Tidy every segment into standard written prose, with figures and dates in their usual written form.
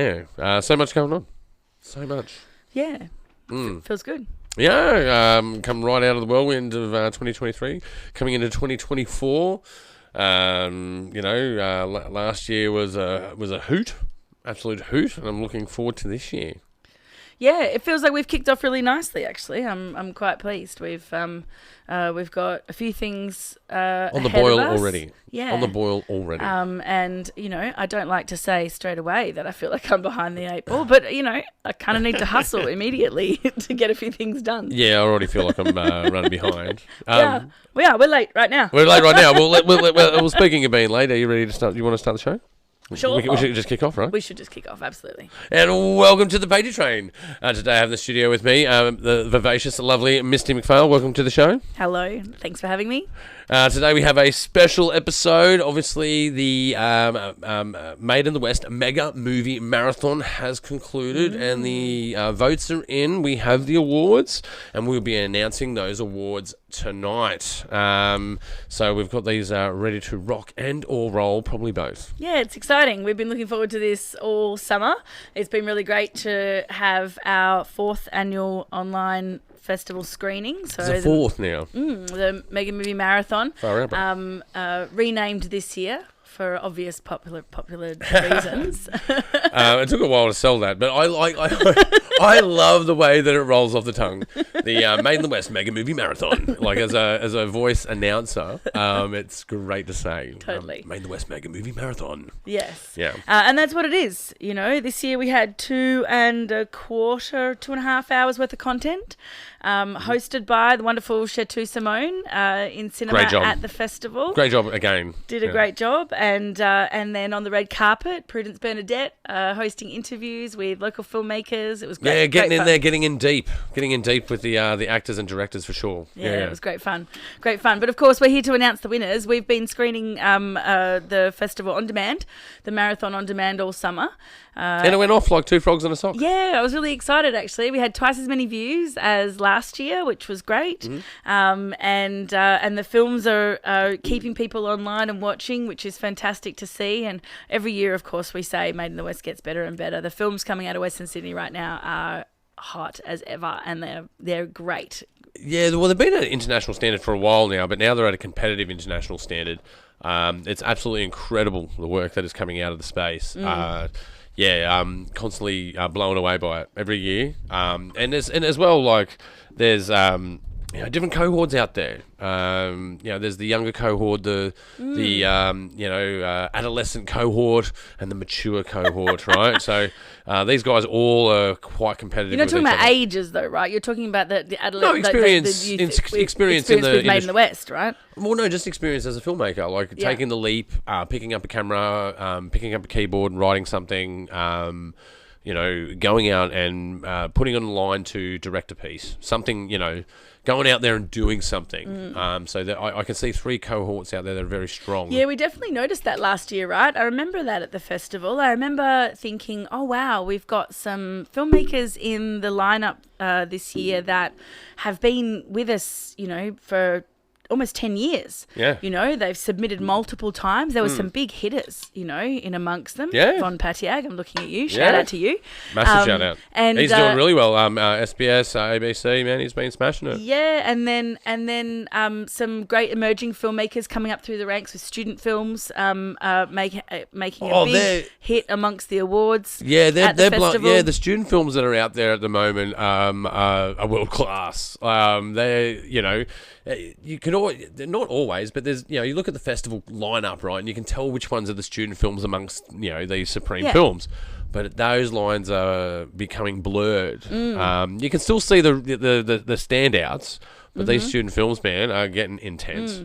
Yeah, so much going on. So much. Yeah, feels good. Yeah, come right out of the whirlwind of 2023, coming into 2024. Last year was a hoot, absolute hoot, and I'm looking forward to this year. Yeah, it feels like we've kicked off really nicely. Actually, I'm quite pleased. We've got a few things on the ahead boil of us. already. Yeah, on the boil already. And I don't like to say straight away that I feel like I'm behind the eight ball, but I kind of need to hustle immediately to get a few things done. Yeah, I already feel like I'm running behind. Yeah, we're late right now. We're late right now. Well, speaking of being late, are you ready to start? You want to start the show? Sure. We should just kick off, right? We should just kick off, absolutely. And welcome to the Pagey Train. Today I have in the studio with me the vivacious, lovely Misty McPhail. Welcome to the show. Hello. Thanks for having me. Today we have a special episode. Obviously, the Made in the West Mega Movie Marathon has concluded and the votes are in. We have the awards and we'll be announcing those awards tonight. So we've got these ready to rock and or roll, probably both. Yeah, it's exciting. We've been looking forward to this all summer. It's been really great to have our 4th annual online festival screening. So it's the 4th now. The Mega Movie Marathon. Far out, renamed this year for obvious popular reasons. It took a while to sell that, but I love the way that it rolls off the tongue. The Made in the West Mega Movie Marathon. Like as a voice announcer, it's great to say. Totally. Made in the West Mega Movie Marathon. Yes. Yeah. And that's what it is. This year we had 2.25 hours worth of content. Hosted by the wonderful Chetou Simone in cinema at the festival. Great job again. Did a great job. And then on the red carpet, Prudence Bernadette hosting interviews with local filmmakers. It was great. Yeah, getting great in fun. there, getting in deep with the actors and directors for sure. Yeah, it was great fun. Great fun. But of course, we're here to announce the winners. We've been screening the festival on demand, the marathon on demand all summer. And it went off like 2 frogs in a sock. Yeah, I was really excited actually. We had twice as many views as last year, which was great. And the films are keeping people online and watching, which is fantastic to see. And every year, of course, we say Made in the West gets better and better. The films coming out of Western Sydney right now are hot as ever, and they're great. Yeah, well, they've been at an international standard for a while now, but now they're at a competitive international standard. It's absolutely incredible, the work that is coming out of the space. Constantly blown away by it every year. And as well, like there's different cohorts out there. There's the younger cohort, the adolescent cohort, and the mature cohort, right? So these guys all are quite competitive. You're not talking about ages, though, right? You're talking about the adolescent. No, experience in the Made in the West, right? Well, no, just experience as a filmmaker, like taking the leap, picking up a camera, picking up a keyboard, and writing something. Going out and putting on the line to direct a piece, something, going out there and doing something. So that I can see 3 cohorts out there that are very strong. Yeah, we definitely noticed that last year, right? I remember that at the festival. I remember thinking, oh, wow, we've got some filmmakers in the lineup this year that have been with us, for almost 10 years. Yeah. They've submitted multiple times. There were some big hitters, in amongst them. Yeah. Von Patiag, I'm looking at you. Shout out to you. Massive shout out. And he's doing really well. SBS, ABC, man, he's been smashing it. Yeah, and then some great emerging filmmakers coming up through the ranks with student films, making a big hit amongst the awards. Yeah, they're festival. The student films that are out there at the moment are world class. You can not always, but there's you look at the festival lineup, right, and you can tell which ones are the student films amongst these supreme films. But those lines are becoming blurred. You can still see the standouts. But these student films, man, are getting intense.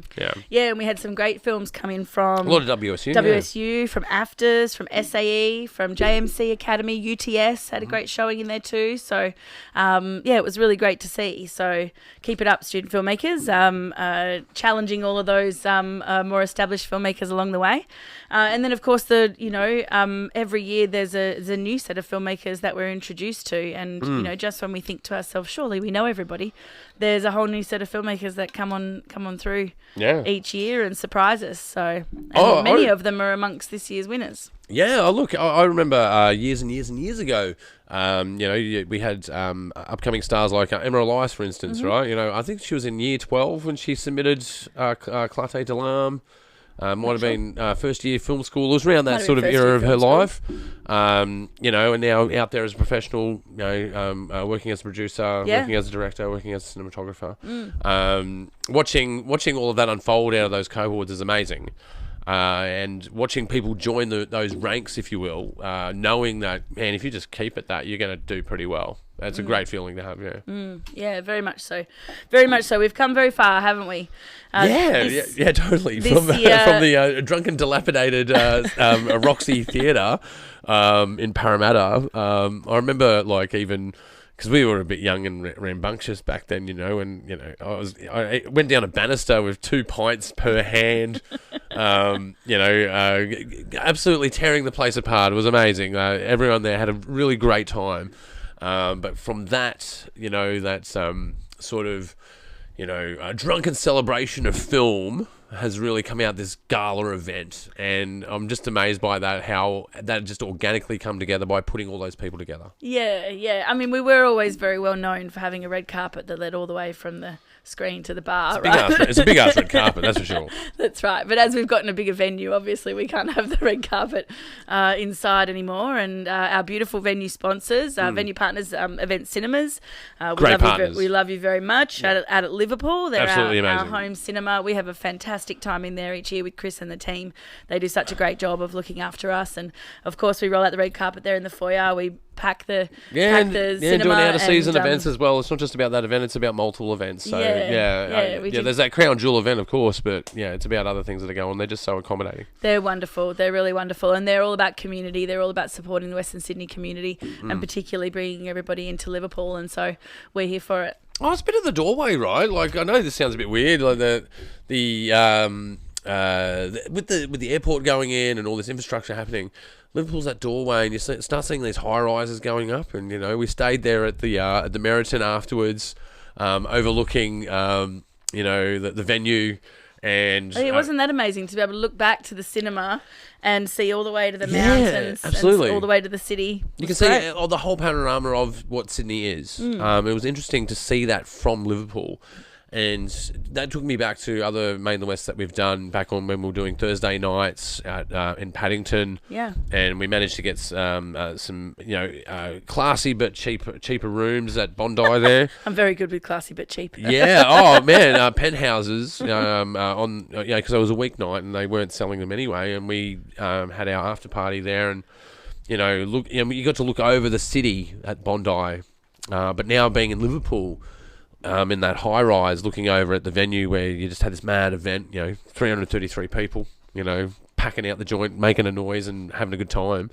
Yeah, and we had some great films coming from... A lot of WSU. WSU, from AFTRS, from SAE, from JMC Academy, UTS had a great showing in there too. So, it was really great to see. So, keep it up, student filmmakers. Challenging all of those more established filmmakers along the way. And then, of course, every year there's a new set of filmmakers that we're introduced to. And, just when we think to ourselves, surely we know everybody, there's a whole new set of filmmakers that come on through each year and surprise us. So many of them are amongst this year's winners. Yeah, look, I remember years and years and years ago, we had upcoming stars like Emma Elias, for instance, right? I think she was in year 12 when she submitted Clarté Delarme. Might have been first year film school. It was around that sort of era of her life. And now out there as a professional, working as a producer, working as a director, working as a cinematographer. Watching all of that unfold out of those cohorts is amazing. And watching people join those ranks, if you will, knowing that, man, if you just keep at that, you're going to do pretty well. That's a great feeling to have, yeah. Yeah, very much so. Very much so. We've come very far, haven't we? Yeah, totally. From the drunken, dilapidated Roxy Theatre in Parramatta. I remember, even... because we were a bit young and rambunctious back then, and I went down a banister with 2 pints per hand, absolutely tearing the place apart. It was amazing. Everyone there had a really great time. But from that, sort of, a drunken celebration of film has really come out this gala event, and I'm just amazed by that, how that just organically come together by putting all those people together. Yeah. I mean, we were always very well known for having a red carpet that led all the way from the screen to the bar, it's a big ass red carpet, that's for sure. That's right. But as we've gotten a bigger venue, obviously we can't have the red carpet inside anymore. And our beautiful venue sponsors, venue partners, Event Cinemas, great partners. We love you very much. Yeah. Out at Liverpool, they're absolutely our amazing. home cinema. We have a fantastic time in there each year with Chris and the team. They do such a great job of looking after us. And of course, we roll out the red carpet there in the foyer. We pack the cinema, doing out of season events as well. It's not just about that event; it's about multiple events. So there's that crown jewel event, of course, but it's about other things that are going on. They're just so accommodating. They're wonderful. They're really wonderful, and they're all about community. They're all about supporting the Western Sydney community, and particularly bringing everybody into Liverpool. And so we're here for it. Oh, it's a bit of the doorway, right? I know this sounds a bit weird, like with the airport going in and all this infrastructure happening. Liverpool's that doorway, and you start seeing these high rises going up. And we stayed there at the Meriton afterwards, overlooking the venue. And wasn't that amazing to be able to look back to the cinema and see all the way to the mountains, absolutely, and all the way to the city? You can see the whole panorama of what Sydney is. It was interesting to see that from Liverpool. And that took me back to other Main the West that we've done back on when we were doing Thursday nights in Paddington. Yeah. And we managed to get some classy but cheaper rooms at Bondi there. I'm very good with classy but cheap. Yeah. Oh man, penthouses because it was a weeknight and they weren't selling them anyway. And we had our after party there, and you got to look over the city at Bondi. But now being in Liverpool. In that high rise, looking over at the venue where you just had this mad event, 333 people, packing out the joint, making a noise and having a good time,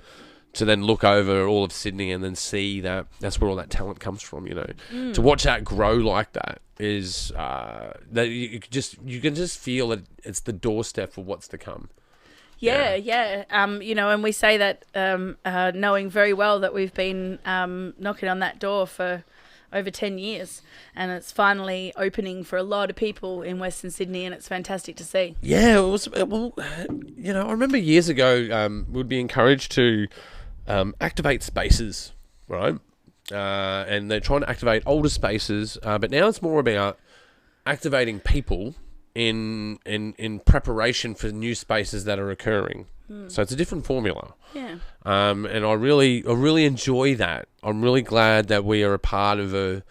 to then look over all of Sydney and then see that that's where all that talent comes from, To watch that grow like that is that you can just feel that it's the doorstep for what's to come. Yeah. And we say that knowing very well that we've been knocking on that door for over 10 years, and it's finally opening for a lot of people in Western Sydney, and it's fantastic to see. Yeah, it was. Well, I remember years ago, we'd be encouraged to activate spaces, right? And they're trying to activate older spaces, but now it's more about activating people in preparation for new spaces that are occurring. So it's a different formula. Yeah. And I really enjoy that. I'm really glad that we are a part of a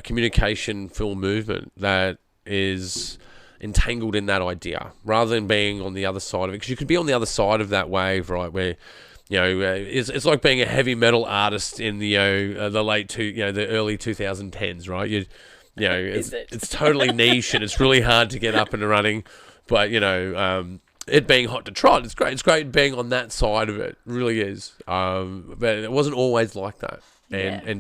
communication film movement that is entangled in that idea, rather than being on the other side of it. Because you could be on the other side of that wave, right? Where it's like being a heavy metal artist in the early 2010s, right? It's totally niche and it's really hard to get up and running. But it being hot to trot, it's great. It's great being on that side of it. It really is. But it wasn't always like that.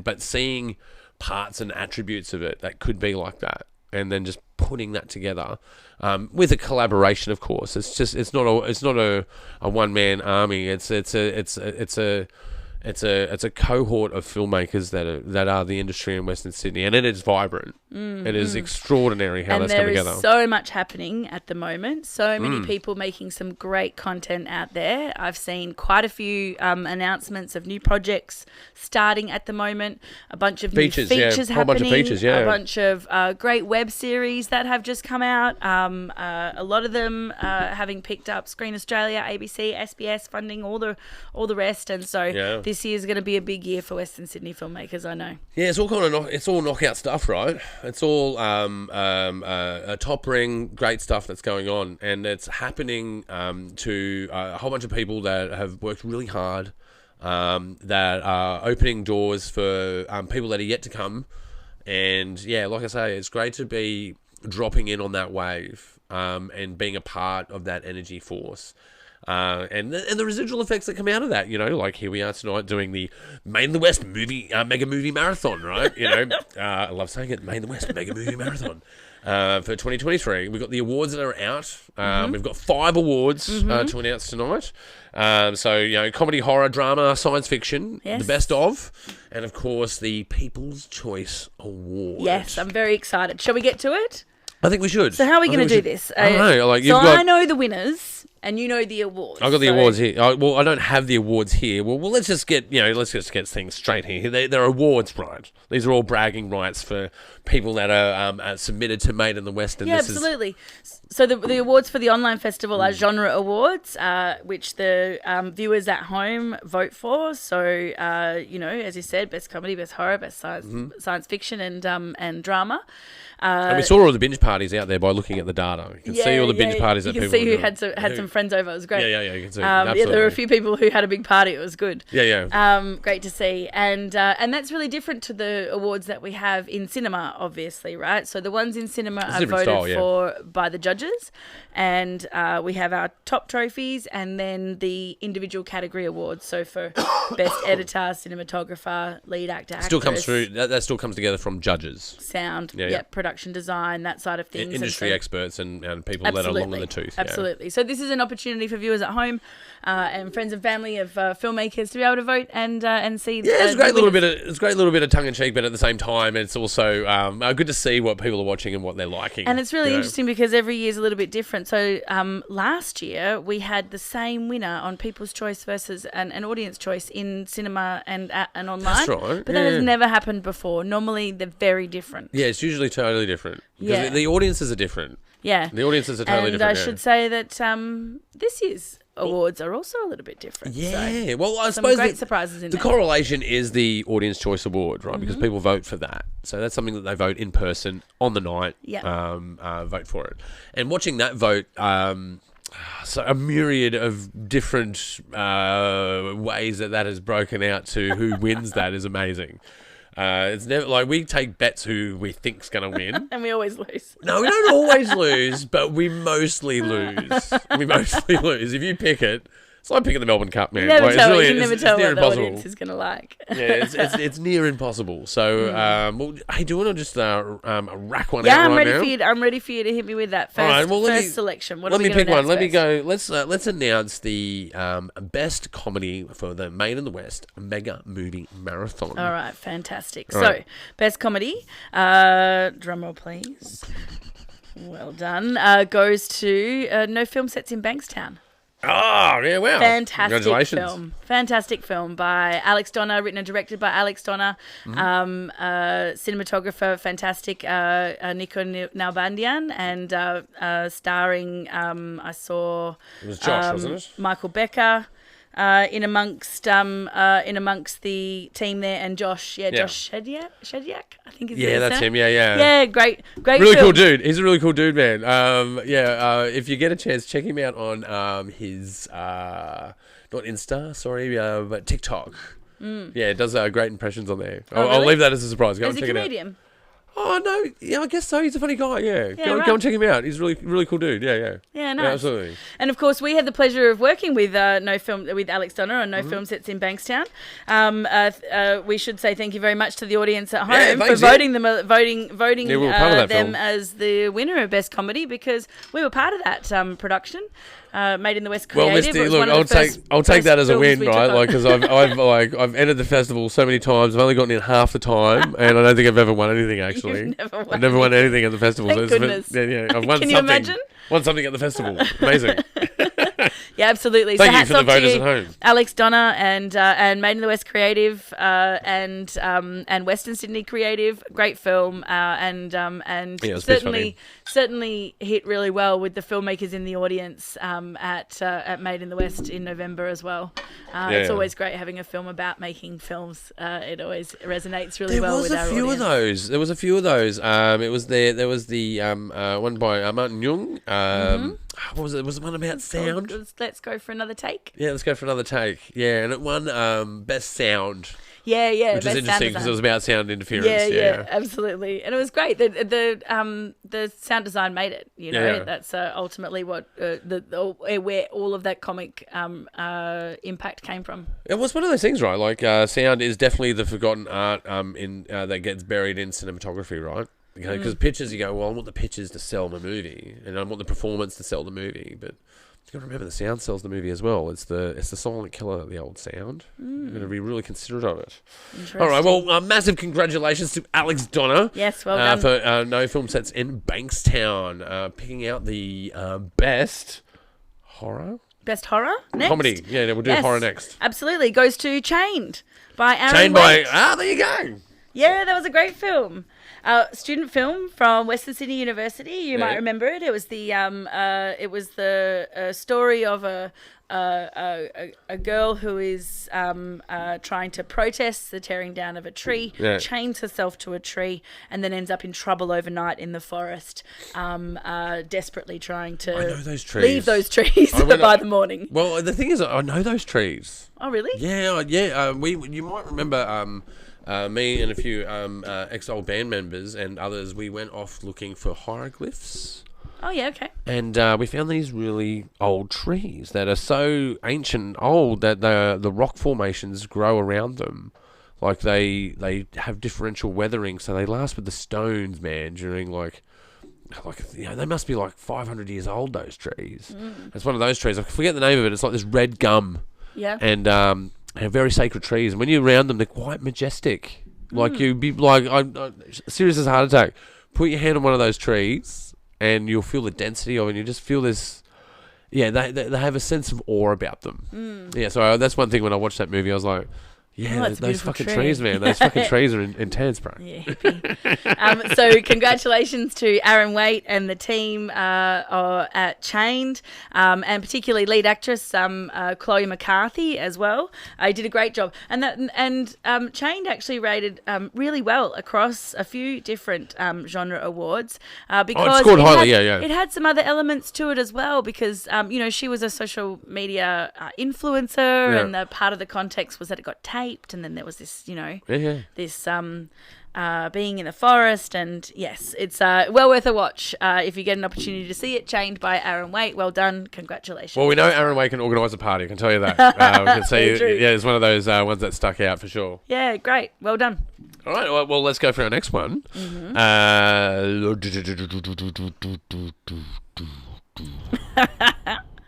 But seeing parts and attributes of it that could be like that, and then just putting that together with a collaboration, of course. It's not a one man army. It's it's a cohort of filmmakers that are the industry in Western Sydney, and it is vibrant. It is extraordinary how that's come together. There is so much happening at the moment. So many people making some great content out there. I've seen quite a few announcements of new projects starting at the moment. A bunch of features, new features happening. A bunch of features, yeah. A bunch of great web series that have just come out. A lot of them having picked up Screen Australia, ABC, SBS funding, all the rest. And so this year is going to be a big year for Western Sydney filmmakers, I know. Yeah, it's all kind of it's all knockout stuff, right? It's all a top ring, great stuff that's going on, and it's happening to a whole bunch of people that have worked really hard, that are opening doors for people that are yet to come. And yeah, like I say, it's great to be dropping in on that wave and being a part of that energy force. And the residual effects that come out of that, like here we are tonight doing the Made in the West mega movie marathon, right? I love saying it, Made in the West mega movie marathon for 2023. We've got the awards that are out. We've got 5 awards to announce tonight. So comedy, horror, drama, science fiction, the best of, and of course the People's Choice Award. Yes, I'm very excited. Shall we get to it? I think we should. So how are we going to do this? I don't know. I know the winners, and you know the awards. I've got the awards here. I don't have the awards here. Well, let's just get things straight here. They're awards, right? These are all bragging rights for people that are submitted to Made in the West. And absolutely. So the awards for the online festival are genre awards, which the viewers at home vote for. So as you said, best comedy, best horror, best science fiction, and drama. And we saw all the binge parties out there by looking at the data. You can see all the binge parties that people see who had some friends over. It was great. Yeah, you can see. Absolutely. There were a few people who had a big party. It was good. Yeah. Great to see. And that's really different to the awards that we have in cinema, obviously, right? So the ones in cinema are voted for by the judges, and we have our top trophies and then the individual category awards. So for best editor, cinematographer, lead actor, actress. Still comes through. That still comes together from judges. Sound, production design, that side of things. Industry experts and people that are long in the tooth. Absolutely. So this is an opportunity for viewers at home and friends and family of filmmakers to be able to vote and see. It's a great little bit of tongue in cheek, but at the same time, it's also good to see what people are watching and what they're liking. And it's really interesting because every year is a little bit different. So last year we had the same winner on People's Choice versus an audience choice in cinema and online. That's right. But that has never happened before. Normally they're very different. Yeah, it's usually totally different. Because the audiences are different. Yeah. The audiences are totally different. And I should say that this year's awards are also a little bit different. Yeah. So well, I some suppose great surprises in the there. correlation is the Audience Choice Award, right? Because people vote for that. So that's something that they vote in person on the night. Vote for it. And watching that vote, so a myriad of different ways that has broken out to who wins that is amazing. It's never like we take bets who we think's going to win, and we always lose. No, we don't always lose, but we mostly lose. If you pick it, it's like picking the Melbourne Cup, man. You never tell what the impossible. Audience is going to like. Yeah, it's near impossible. So, hey, do you want to just rack one out I'm right ready now? for you. I'm ready for you to hit me with that first selection. What let are we me pick one. Let me go. Let's announce the best comedy for the Made in the West mega movie marathon. All right, fantastic. Best comedy. Drum roll, please. Well done. Goes to No Film Sets in Bankstown. Oh, yeah, wow. Fantastic film by Alex Donner, written and directed by Alex Donner. Cinematographer, fantastic, Nico Nalbandian, and starring, I saw... It was Josh, wasn't it? Michael Becker. In amongst the team there, and Josh Shediak, I think is that's him. Yeah, great really film. Cool dude. He's a really cool dude, man. If you get a chance, check him out on his not Insta, but TikTok. Yeah, it does great impressions on there. I'll leave that as a surprise. Go and check it out. Is he a comedian? Oh no, yeah, I guess so. He's a funny guy. Go and check him out. He's really cool dude. Yeah, nice. Yeah, absolutely. And of course, we had the pleasure of working with with Alex Donner on No Film Sets in Bankstown. We should say thank you very much to the audience at home for voting them as the winner of best comedy, because we were part of that production. Made in the West Well, Creative. Misty, look, I'll take that as a win, right? Like, because I've entered the festival so many times. I've only gotten in half the time, and I don't think I've ever won anything. Actually, I've never won anything at the festival. Thank goodness. I've won Can something. you imagine? Won something at the festival. Amazing. Yeah, absolutely. Thank so you for the voters at home. Alex Donner and Made in the West Creative and Western Sydney Creative. Great film and certainly hit really well with the filmmakers in the audience at Made in the West in November as well. It's always great having a film about making films. It always resonates really well with our audience. There was a few of those. There was the one by Martin Jung. What was it? Was it one about sound? Let's go for another take. Yeah, let's go for another take. Yeah, and it won best sound. Yeah, which is interesting because it was about sound interference. Yeah, absolutely, and it was great. The sound design made it. You know, that's ultimately what where all of that comic impact came from. It was one of those things, right? Like sound is definitely the forgotten art that gets buried in cinematography, right? Because pictures, you go, well, I want the pictures to sell the movie, and I want the performance to sell the movie, but you've got to remember the sound sells the movie as well. It's the silent killer, the old sound. You're going to be really considerate of it. All right, well, massive congratulations to Alex Donner. Yes, well done. For No Film Sets in Bankstown, picking out the best horror? Best horror next? Comedy. Yeah, we'll do horror next. Absolutely. Goes to Chained by Aaron Waite. There you go. Yeah, that was a great film. Student film from Western Sydney University. You might remember it. It was the story of a girl who is trying to protest the tearing down of a tree, chains herself to a tree, and then ends up in trouble overnight in the forest, desperately trying to leave those trees by the morning. Well, the thing is, I know those trees. Oh, really? Yeah. You might remember. Me and a few ex-old band members and others, we went off looking for hieroglyphs. Oh, yeah, okay. And we found these really old trees that are so ancient and old that the rock formations grow around them. Like, they have differential weathering, so they last with the stones, man, during, they must be, 500 years old, those trees. It's one of those trees. I forget the name of it. It's like this red gum. Yeah. And... they're very sacred trees, and when you're around them, they're quite majestic. Like you'd be serious as a heart attack. Put your hand on one of those trees, and you'll feel the density of it. And you just feel this. Yeah, they have a sense of awe about them. Yeah, so that's one thing when I watched that movie, I was like, yeah, those fucking trees, man. Those fucking trees are intense, bro. Yeah, hippie. So congratulations to Aaron Waite and the team at Chained, and particularly lead actress Chloe McCarthy as well. He did a great job. And Chained actually rated really well across a few different genre awards because it scored highly. It had some other elements to it as well because she was a social media influencer, and the part of the context was that it got taped, and then there was this, this being in the forest, and yes, it's well worth a watch if you get an opportunity to see it. Chained by Aaron Waite. Well done, congratulations. Well, we know Aaron Waite can organise a party. I can tell you that. We can see, it's one of those ones that stuck out for sure. Yeah, great. Well done. All right, well, let's go for our next one.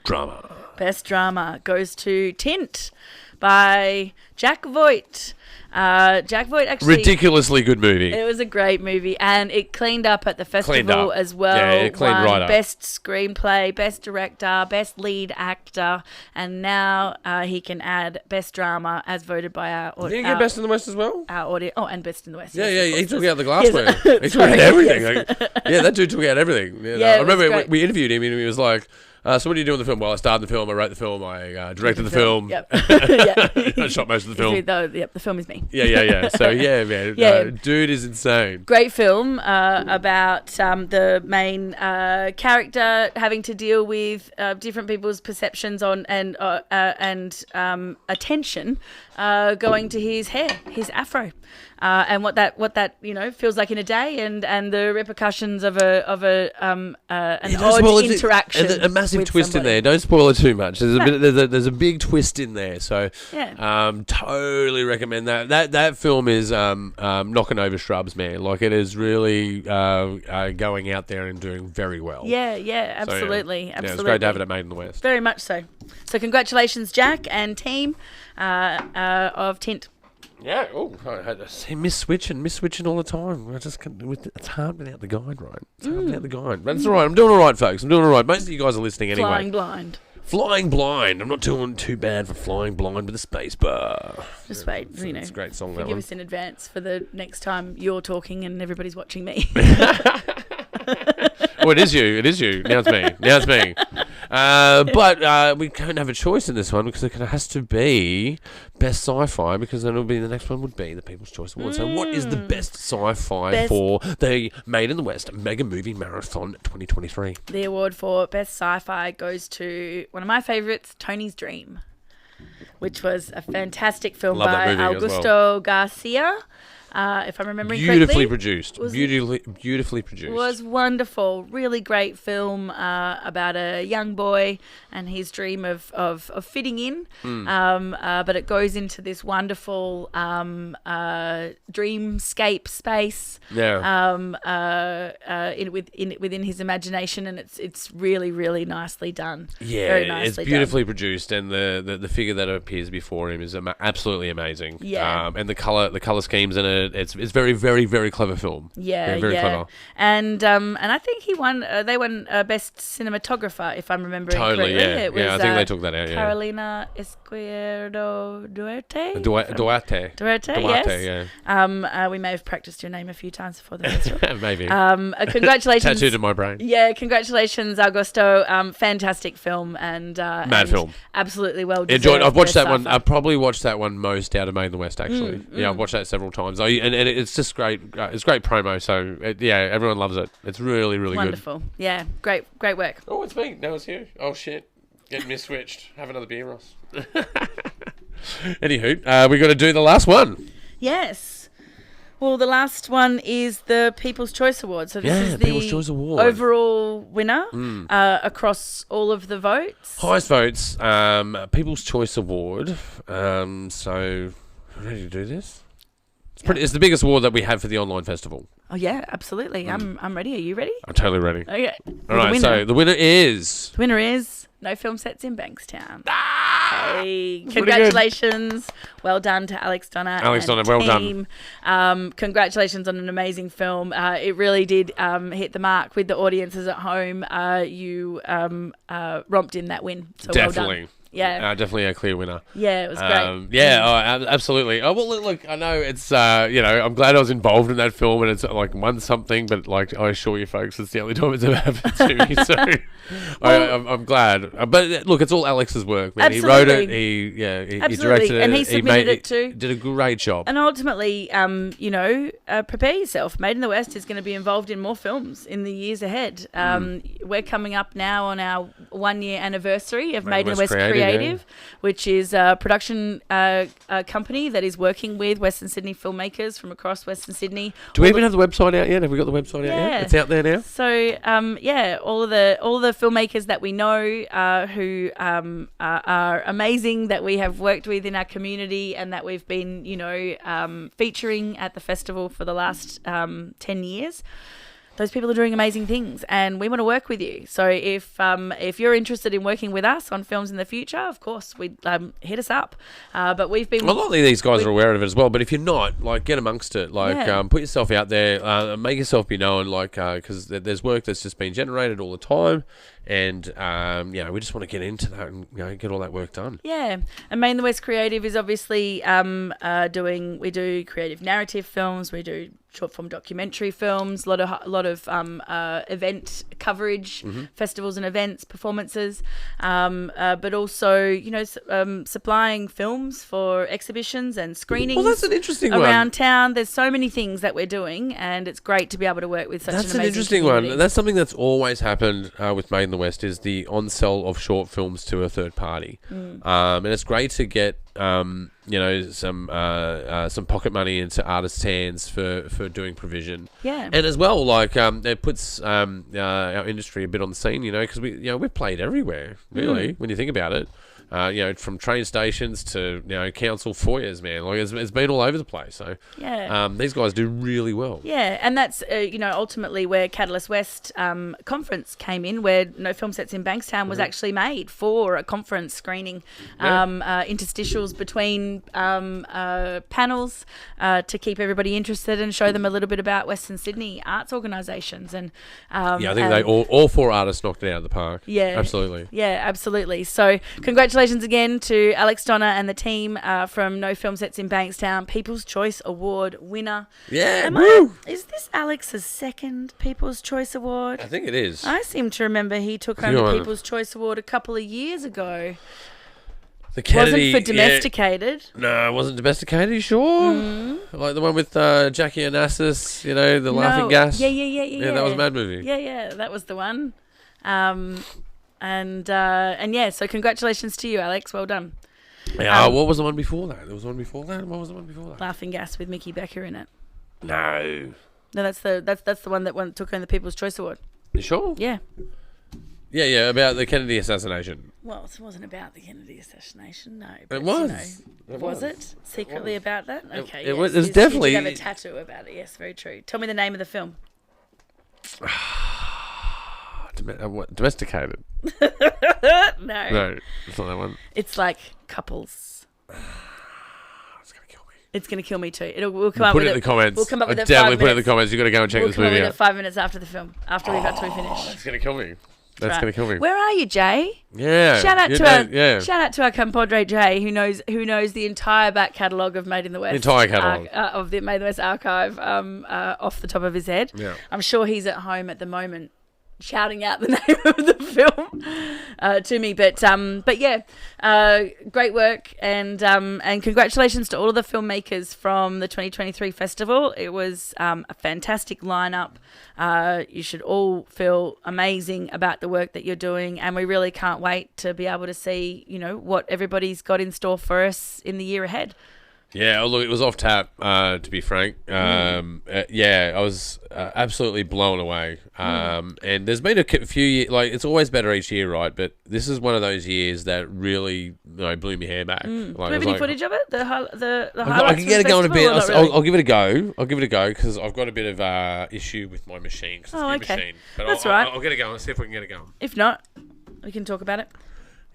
Drama. Best drama goes to Tint by Jack Voigt. Jack Voigt actually... Ridiculously good movie. It was a great movie, and it cleaned up at the festival as well. Yeah, it cleaned right up. Best screenplay, best director, best lead actor, and now he can add best drama as voted by our audience. Did he get Best in the West as well? Our audience. Oh, and Best in the West. Yeah, he took out the glassware. He took out everything. That dude took out everything. I remember we interviewed him, and he was like... so what do you do in the film? Well, I starred in the film, I wrote the film, I directed the film. Yep. I shot most of the film. The film is me. Yeah. So, yeah, man. Dude is insane. Great film about the main character having to deal with different people's perceptions on and attention going to his hair, his afro. And what that feels like in a day, and the repercussions of an odd interaction. And a massive massive with twist somebody. in there. Don't spoil it too much. There's a bit. There's a big twist in there. So, Yeah. totally recommend that. That film is knocking over shrubs, man. Like it is really going out there and doing very well. Yeah, Yeah, absolutely. it's great to have it at Made in the West. Very much so. So congratulations, Jack and team of Tint. Yeah. Oh, I had to say miss switching all the time. I just can't, it's hard without the guide, right? It's hard without the guide. But it's all right. I'm doing all right, folks. I'm doing all right. Most of you guys are listening anyway. Flying blind. Flying blind. I'm not doing too bad for flying blind with a space bar. Just wait, It's a great song, that forgive one. us in advance for the next time you're talking and everybody's watching me. Oh, it is you. Now it's me. But we don't have a choice in this one because it has to be best sci-fi, because then the next one would be the People's Choice Award. So what is the best sci-fi for the Made in the West Mega Movie Marathon 2023? The award for best sci-fi goes to one of my favourites, Tony's Dream, which was a fantastic film Love by that movie as Augusto Garcia. If I'm remembering Beautifully correctly. produced. Beautifully produced. Was wonderful. Really great film about a young boy and his dream of fitting in. But it goes into this wonderful dreamscape space. Yeah. Within his imagination, and it's really, really nicely done. Yeah, Very nicely it's beautifully produced, and the figure that appears before him is absolutely amazing. Yeah. And the color schemes in it, it's very, very, very clever film. Yeah, very clever. And I think he won. They won best cinematographer, if I'm remembering Totally, correctly. yeah. It was, Yeah, I think they took that out, yeah. Carolina Izquierdo Duarte. Duarte, Yes. yeah. We may have practiced your name a few times before the Maybe. Congratulations. Tattooed in my brain. Yeah, congratulations, Augusto. Fantastic film and Mad film. Absolutely well deserved. Enjoyed. I've watched that one. sci-fi. I've probably watched that one most out of Made in the West, actually. Yeah, I've watched that several times. And it's just great. It's great promo. So everyone loves it. It's really, really Wonderful. good. Yeah, great work. Oh, it's me. Now it's you. Oh shit. Getting me switched. Have another beer, Ross. Anywho, we got to do the last one. Yes. Well, the last one is the People's Choice Award. So this is the People's Choice Award. overall winner across all of the votes. Highest votes, People's Choice Award. So, ready to do this? It's the biggest award that we have for the online festival. Oh yeah, absolutely. I'm ready. Are you ready? I'm totally ready. Okay. All right. So the winner is. The winner is No Film Sets in Bankstown. Hey, Pretty congratulations. Well done to Alex Donner. Alex and Donner, well team. Congratulations on an amazing film. It really did hit the mark with the audiences at home. You romped in that win. So Definitely. well done. Yeah. Definitely a clear winner. Yeah, it was great. Absolutely. Oh, well, look, I know it's, I'm glad I was involved in that film and it's won something, but I assure you folks, it's the only time it's ever happened to me. So I'm glad. But look, it's all Alex's work, man. Absolutely. He wrote it, he Absolutely. directed it. And he submitted it too. Did a great job. And ultimately, prepare yourself. Made in the West is going to be involved in more films in the years ahead. We're coming up now on our 1-year anniversary of Made in the West Creative, which is a production company that is working with Western Sydney filmmakers from across Western Sydney. Do we even have the website out yet? Have we got the website out yet? It's out there now? So, all of the filmmakers that we know who are amazing, that we have worked with in our community and that we've been, featuring at the festival for the last 10 years. Those people are doing amazing things and we want to work with you. So if you're interested in working with us on films in the future, of course, hit us up. But we've been... A lot of these guys are aware of it as well, but if you're not, get amongst it. Put yourself out there, make yourself be known, because there's work that's just being generated all the time. And, we just want to get into that and get all that work done. Yeah. And Made in the West Creative is obviously we do creative narrative films, we do short form documentary films, a lot of event coverage, festivals and events, performances, but also, supplying films for exhibitions and screenings. Well, that's an interesting around town. There's so many things that we're doing and it's great to be able to work with such an amazing interesting community. one. That's something that's always happened with Made in the West is the on-sell of short films to a third party. And it's great to get some pocket money into artists' hands for doing provision. Yeah. And as well, like it puts our industry a bit on the scene, because we've played everywhere, really, when you think about it. From train stations to council foyers, man. Like it's been all over the place. So these guys do really well. Yeah, and that's ultimately where Catalyst West conference came in, where No Film Sets in Bankstown was actually made for a conference screening, interstitials between panels to keep everybody interested and show them a little bit about Western Sydney arts organisations. And I think they all four artists knocked it out of the park. Yeah, absolutely. Yeah, absolutely. So congratulations again to Alex Donner and the team from No Film Sets in Bankstown, People's Choice Award winner. Yeah, woo! Is this Alex's second People's Choice Award? I think it is. I seem to remember he took home the People's Choice Award a couple of years ago. The Kennedy, wasn't for Domesticated. Yeah. No, it wasn't Domesticated, you sure? Like the one with Jackie Onassis, the laughing gas? Yeah. Yeah, that was a mad movie. Yeah, that was the one. So congratulations to you, Alex. Well done. Yeah, what was the one before that? There was one before that. What was the one before that? Laughing Gas with Mickey Becker in it. No, that's the one that took home the People's Choice Award. You sure? Yeah. Yeah, about the Kennedy assassination. Well, it wasn't about the Kennedy assassination, no. But, it was. Was it secretly about that? Okay, it was definitely. You have a tattoo about it. Yes, very true. Tell me the name of the film. Domesticated. No, it's not that one. It's like Couples. It's gonna kill me. It's gonna kill me too. We'll come up put with it in the comments. We'll come up with it. Definitely put it in the comments. You got to go and check this movie out. 5 minutes after the film, after we've got to finish. It's gonna kill me. That's gonna kill me. Where are you, Jay? Yeah. Shout out to our compadre Jay, who knows the entire back catalogue of Made in the West. Entire catalogue of the Made in the West archive, off the top of his head. Yeah. I'm sure he's at home at the moment, shouting out the name of the film to me, but yeah, great work, and congratulations to all of the filmmakers from the 2023 festival. It was a fantastic lineup. You should all feel amazing about the work that you're doing, and we really can't wait to be able to see what everybody's got in store for us in the year ahead. Yeah, look, it was off tap, to be frank. I was absolutely blown away. And there's been a few years, like, it's always better each year, right? But this is one of those years that really blew my hair back. Like, do you have any footage of it? The highlights I can get it going a bit. Really? I'll give it a go. Because I've got a bit of issue with my machine. Cause it's a new machine. But that's right. I'll get it going. Let's see if we can get it going. If not, we can talk about it.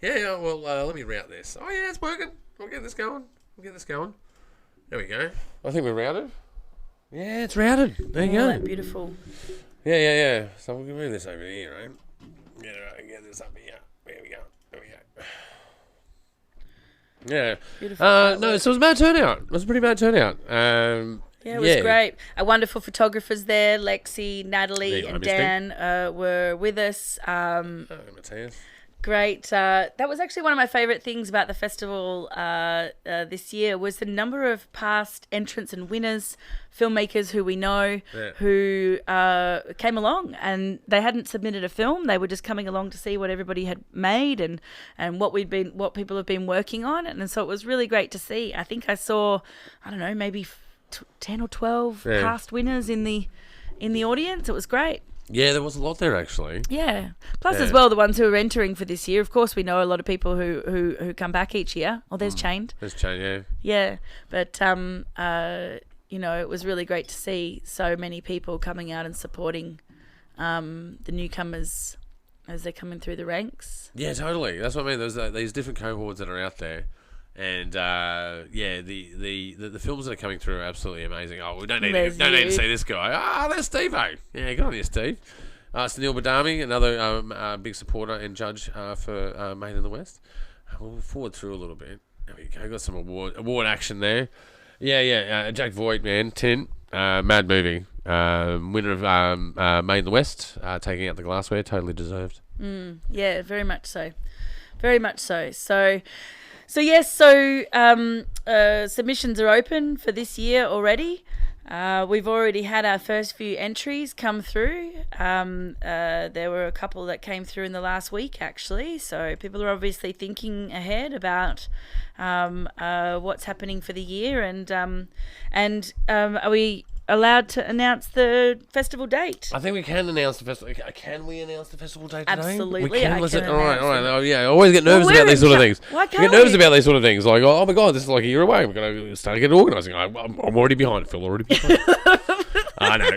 Yeah, well, let me route this. Oh, yeah, it's working. I'll get this going. There we go. I think we're routed. Yeah, it's routed. There you go. Beautiful. Yeah. So we can move this over here, right? Get this up here. There we go. Yeah. Beautiful. No, so it was a bad turnout. It was a pretty bad turnout. It was great. Wonderful photographers there. Lexi, Natalie, and Dan were with us. Matthias. Great. That was actually one of my favourite things about the festival this year was the number of past entrants and winners, filmmakers who we know, who came along, and they hadn't submitted a film. They were just coming along to see what everybody had made and what people have been working on, and so it was really great to see. I think I saw, maybe 10 or 12 past winners in the audience. It was great. Yeah, there was a lot there, actually. Yeah. Plus, as well, the ones who are entering for this year. Of course, we know a lot of people who come back each year. Oh, there's Chained. There's Chained, yeah. Yeah. But, it was really great to see so many people coming out and supporting the newcomers as they're coming through the ranks. Yeah, totally. That's what I mean. There's these different cohorts that are out there. And the films that are coming through are absolutely amazing. Oh, we don't need to see this guy. There's Steve-O. Yeah, good on you, Steve. Sunil Badami, another big supporter and judge for Made in the West. We'll forward through a little bit. There we go. Got some award action there. Yeah. Jack Voigt, man, Tint, mad movie. Winner of Made in the West, taking out the glassware, totally deserved. Yeah, very much so. Very much so. So yes, submissions are open for this year already. We've already had our first few entries come through. There were a couple that came through in the last week, actually. So people are obviously thinking ahead about what's happening for the year, and are we allowed to announce the festival date? I think we can announce the festival. Can we announce the festival date today? Absolutely, We can. I can All right. announce it. Oh, yeah, I always get nervous Well, about we're these in sort of cha- things. Why I can't get nervous we? about these sort of things. Like, oh my God, this is like a year away. We're going to start getting organising. I'm already behind. Phil, already behind. I know.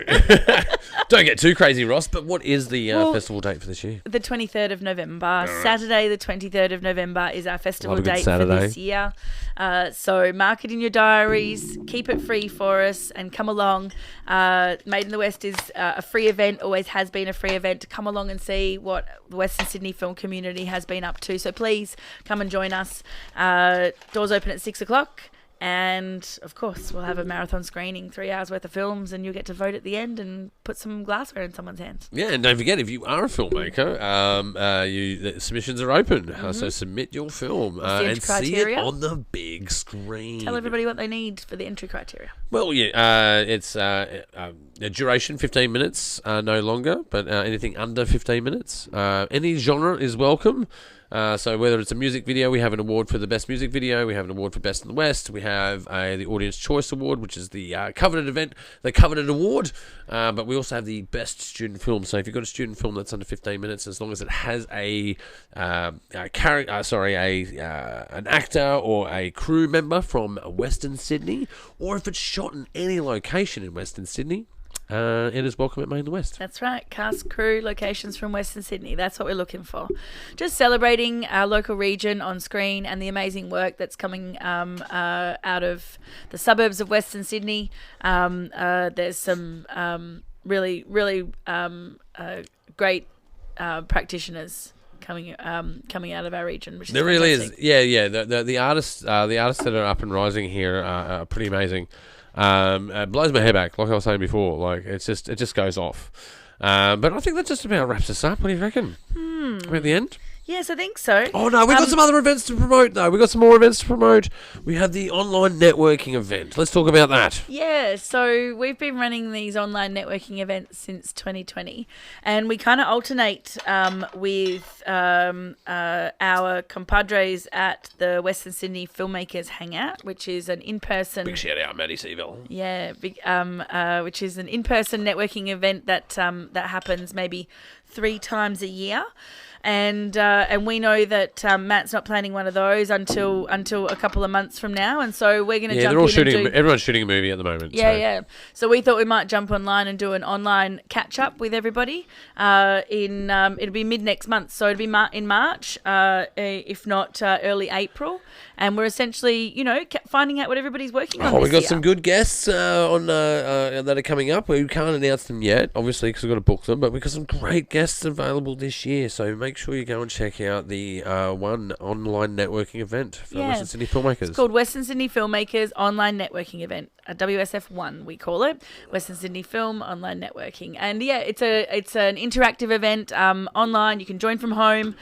Don't get too crazy, Ross, but what is the festival date for this year? The 23rd of November. Right. Saturday, the 23rd of November is our festival Love a good date for Saturday. this year. So mark it in your diaries, keep it free for us, and come along. Made in the West is a free event, always has been a free event, to come along and see what the Western Sydney film community has been up to. So please come and join us. Doors open at 6 o'clock. And of course, we'll have a marathon screening, 3 hours worth of films, and you'll get to vote at the end and put some glassware in someone's hands. Yeah, and don't forget, if you are a filmmaker, the submissions are open. So submit your film What's the and entry see it criteria? on the big screen. Tell everybody what they need for the entry criteria. Well, yeah, it's a duration 15 minutes, no longer, but anything under 15 minutes. Any genre is welcome. So whether it's a music video, we have an award for the best music video. We have an award for best in the West. We have the Audience Choice Award, which is the coveted event, the coveted award. But we also have the best student film. So if you've got a student film that's under 15 minutes, as long as it has an actor or a crew member from Western Sydney, or if it's shot in any location in Western Sydney, it is welcome at Made in the West. That's right. Cast, crew, locations from Western Sydney. That's what we're looking for. Just celebrating our local region on screen and the amazing work that's coming out of the suburbs of Western Sydney. There's some really great practitioners coming out of our region, which is there really fantastic. is. Yeah. The artists that are up and rising here are pretty amazing. It blows my hair back, like I was saying before. Like it just goes off. But I think that just about wraps us up. What do you reckon? We're at the end. Yes, I think so. Oh no, we've got some other events to promote though. We've got some more events to promote. We have the online networking event. Let's talk about that. Yeah, so we've been running these online networking events since 2020, and we kind of alternate with our compadres at the Western Sydney Filmmakers Hangout, which is an in-person... Big shout out, Maddie Seaville. Yeah, which is an in-person networking event that happens maybe 3 times a year. And we know that Matt's not planning one of those until a couple of months from now, and so we're going to jump they're all in shooting. and do... Everyone's shooting a movie at the moment. Yeah. So we thought we might jump online and do an online catch up with everybody. It'll be mid next month, so it'll be in March, if not early April. And we're essentially, finding out what everybody's working on. We've got year. some good guests on that are coming up. We can't announce them yet, obviously, because we've got to book them. But we've got some great guests available this year. So make sure you go and check out the one online networking event for Western Sydney filmmakers. It's called Western Sydney Filmmakers Online Networking Event. WSF1 we call it, Western Sydney Film Online Networking, and it's an interactive event online. You can join from home.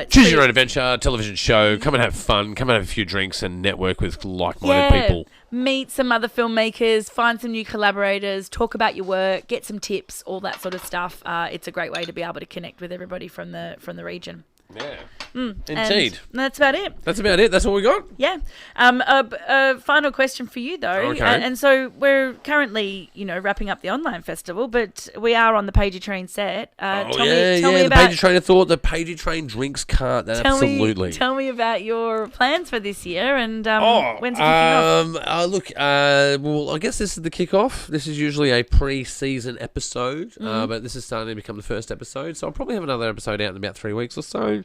Choose your own adventure, television show. Come and have fun. Come and have a few drinks and network with like-minded people. Meet some other filmmakers, find some new collaborators, talk about your work, get some tips, all that sort of stuff. It's a great way to be able to connect with everybody from the region. Yeah. Indeed. And that's about it. That's about it. That's all we got. Yeah. A final question for you, though. Okay. And so we're currently, wrapping up the online festival, but we are on the Pagey Train set. Tell me the about... Pagey Train of Thought, the Pagey Train drinks cart. Absolutely. Tell me about your plans for this year and when's it kicking off? Well, I guess this is the kickoff. This is usually a pre-season episode, but this is starting to become the first episode, so I'll probably have another episode out in about 3 weeks or so.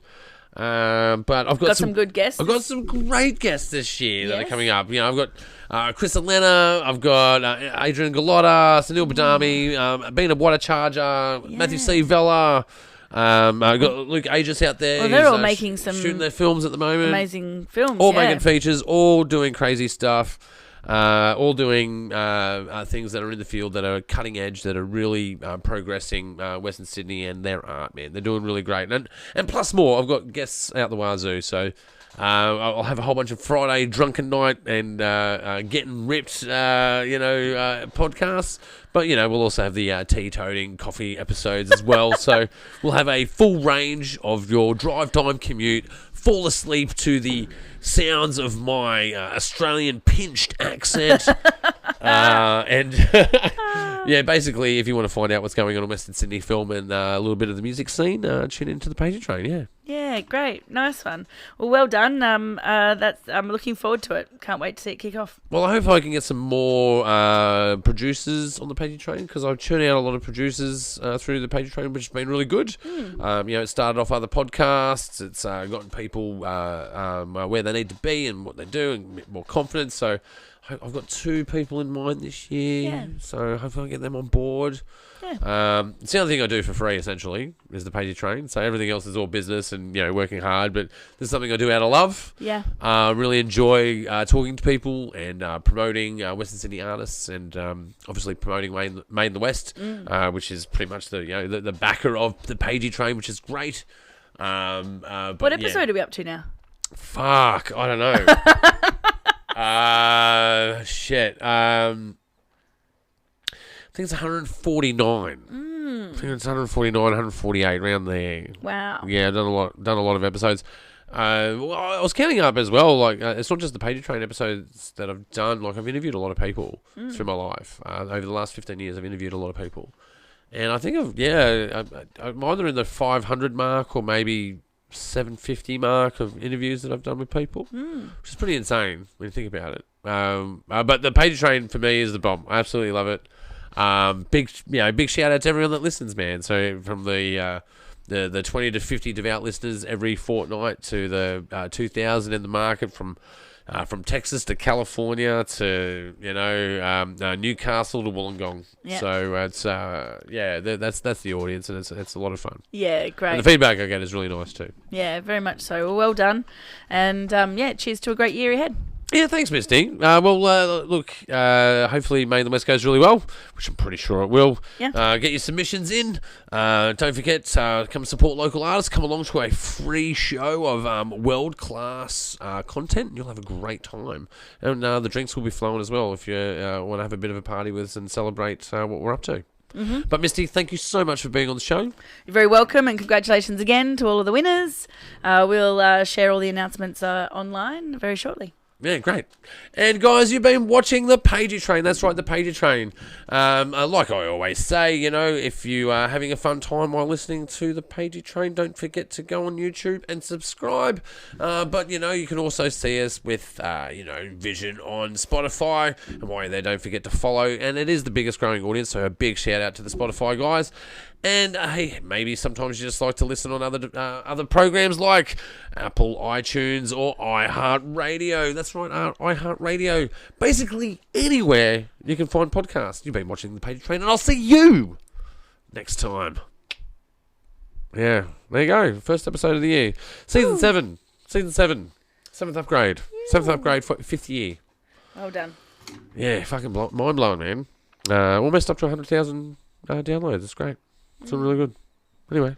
But I've got some good guests. I've got some great guests this year that are coming up. I've got Chris Elena, I've got Adrian Galotta, Sunil Badami, Bina Water Charger, Matthew C. Vella. I've got Luke Aegis out there. Well, they're all making some shooting their films at the moment. Amazing films. All making features, all doing crazy stuff. All doing things that are in the field that are cutting edge, that are really progressing Western Sydney and their art, man. They're doing really great. And plus more, I've got guests out the wazoo. So I'll have a whole bunch of Friday drunken night and getting ripped, podcasts. But, we'll also have the tea-toting coffee episodes as well. So we'll have a full range of your drive time commute, fall asleep to the sounds of my Australian pinched accent. Basically, if you want to find out what's going on in Western Sydney film and a little bit of the music scene, tune into the Pagey Train, Yeah, great. Nice one. Well done. I'm looking forward to it. Can't wait to see it kick off. Well, I hope I can get some more producers on the Pagey Train, because I've churned out a lot of producers through the Pagey Train, which has been really good. It started off other podcasts. It's gotten people where they need to be and what they do and more confidence. So I've got 2 people in mind this year, so hopefully I get them on board. Yeah. It's the other thing I do for free, essentially, is the Pagey Train. So everything else is all business and, working hard, but this is something I do out of love. Yeah. Really enjoy talking to people and promoting Western Sydney artists and obviously promoting Made in the West, which is pretty much the backer of the Pagey Train, which is great. What episode are we up to now? Fuck, I don't know. Shit. I think it's 149. I think it's 149, 148, around there. Wow. Yeah, I've done a lot of episodes. I was counting up as well. Like, it's not just the Pagey Train episodes that I've done. Like, I've interviewed a lot of people through my life. Over the last 15 years, I've interviewed a lot of people, and I think I'm either in the 500 mark or maybe 750 mark of interviews that I've done with people, which is pretty insane when you think about it. But the Pagey Train for me is the bomb. I absolutely love it. Big shout out to everyone that listens, man. So from the 20 to 50 devout listeners every fortnight to the 2,000 in the market, from Texas to California to Newcastle to Wollongong. Yep. So it's that's the audience, and it's a lot of fun. Yeah, great. And the feedback I get is really nice too. Yeah, very much so. Well done, and cheers to a great year ahead. Yeah, thanks, Misty. Look, hopefully Made in the West goes really well, which I'm pretty sure it will. Yeah. Get your submissions in. Don't forget, come support local artists. Come along to a free show of world-class content. You'll have a great time. And the drinks will be flowing as well if you want to have a bit of a party with us and celebrate what we're up to. Mm-hmm. But Misty, thank you so much for being on the show. You're very welcome, and congratulations again to all of the winners. We'll share all the announcements online very shortly. Yeah, great. And guys, you've been watching the Pagey Train. That's right, the Pagey Train. Like I always say, if you are having a fun time while listening to the Pagey Train, don't forget to go on YouTube and subscribe. But you can also see us with Vision on Spotify. And while you're there, don't forget to follow. And it is the biggest growing audience, so a big shout out to the Spotify guys. And hey, maybe sometimes you just like to listen on other programs like Apple, iTunes, or iHeartRadio. That's right, iHeartRadio. Basically, anywhere you can find podcasts. You've been watching the Pagey Train, and I'll see you next time. Yeah, there you go. First episode of the year. Season 7. 7th upgrade. 7th upgrade, 5th year. Well done. Yeah, fucking mind-blowing, man. Almost up to 100,000 downloads. It's great. It's really good. Anyway.